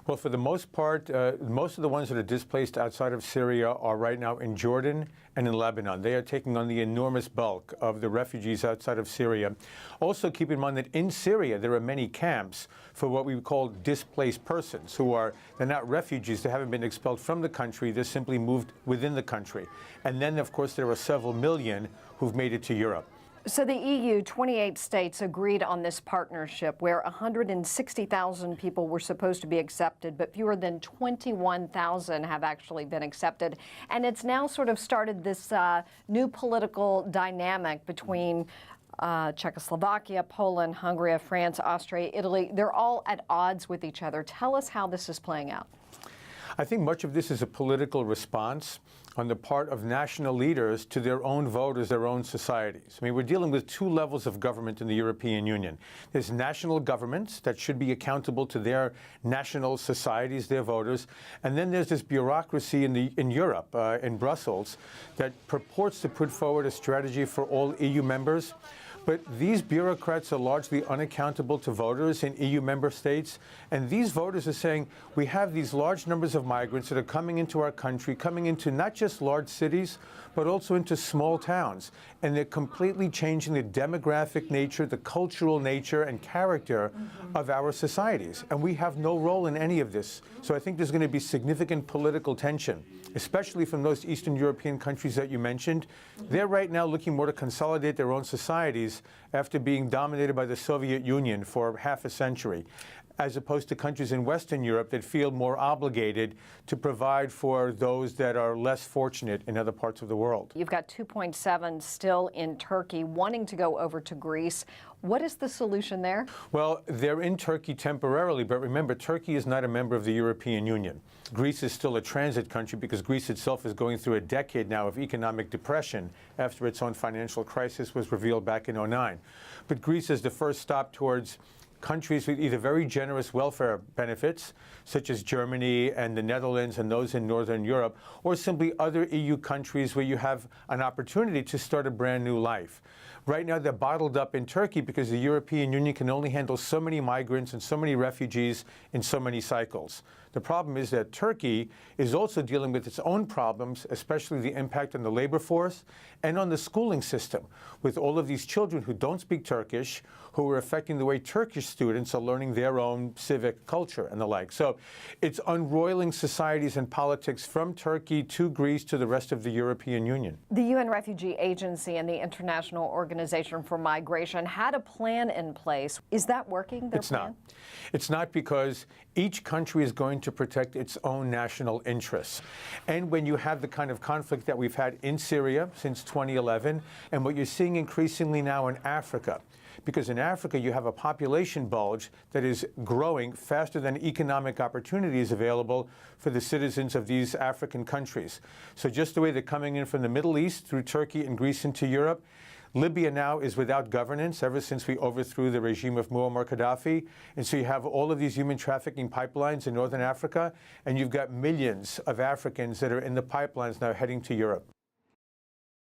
Well, for the most part, most of the ones that are displaced outside of Syria are right now in Jordan and in Lebanon. They are taking on the enormous bulk of the refugees outside of Syria. Also, keep in mind that in Syria, there are many camps for what we would call displaced persons they're not refugees. They haven't been expelled from the country. They're simply moved within the country. And then, of course, there are several million who've made it to Europe. So the EU, 28 states agreed on this partnership where 160,000 people were supposed to be accepted, but fewer than 21,000 have actually been accepted. And it's now sort of started this new political dynamic between Czechoslovakia, Poland, Hungary, France, Austria, Italy. They're all at odds with each other. Tell us how this is playing out. I think much of this is a political response on the part of national leaders to their own voters, their own societies. I mean, we're dealing with two levels of government in the European Union. There's national governments that should be accountable to their national societies, their voters, and then there's this bureaucracy in Europe, in Brussels, that purports to put forward a strategy for all EU members. But these bureaucrats are largely unaccountable to voters in EU member states. And these voters are saying, we have these large numbers of migrants that are coming into our country, coming into not just large cities, but also into small towns. And they're completely changing the demographic nature, the cultural nature and character of our societies. And we have no role in any of this. So I think there's going to be significant political tension, especially from those Eastern European countries that you mentioned. They're right now looking more to consolidate their own societies after being dominated by the Soviet Union for half a century, as opposed to countries in Western Europe that feel more obligated to provide for those that are less fortunate in other parts of the world. You've got 2.7 still in Turkey, wanting to go over to Greece. What is the solution there? Well, they're in Turkey temporarily, but remember, Turkey is not a member of the European Union. Greece is still a transit country because Greece itself is going through a decade now of economic depression after its own financial crisis was revealed back in 2009. But Greece is the first stop towards countries with either very generous welfare benefits, such as Germany and the Netherlands and those in Northern Europe, or simply other EU countries where you have an opportunity to start a brand new life. Right now, they're bottled up in Turkey because the European Union can only handle so many migrants and so many refugees in so many cycles. The problem is that Turkey is also dealing with its own problems, especially the impact on the labor force and on the schooling system, with all of these children who don't speak Turkish, who are affecting the way Turkish students are learning their own civic culture and the like. So it's unroiling societies and politics from Turkey to Greece to the rest of the European Union. The UN Refugee Agency and the International Organization for Migration had a plan in place. Is that working, their plan? Not. It's not, because each country is going to protect its own national interests. And when you have the kind of conflict that we've had in Syria since 2011, and what you're seeing increasingly now in Africa, because in Africa you have a population bulge that is growing faster than economic opportunities available for the citizens of these African countries. So just the way they're coming in from the Middle East through Turkey and Greece into Europe, Libya now is without governance ever since we overthrew the regime of Muammar Gaddafi. And so you have all of these human trafficking pipelines in northern Africa, and you've got millions of Africans that are in the pipelines now heading to Europe.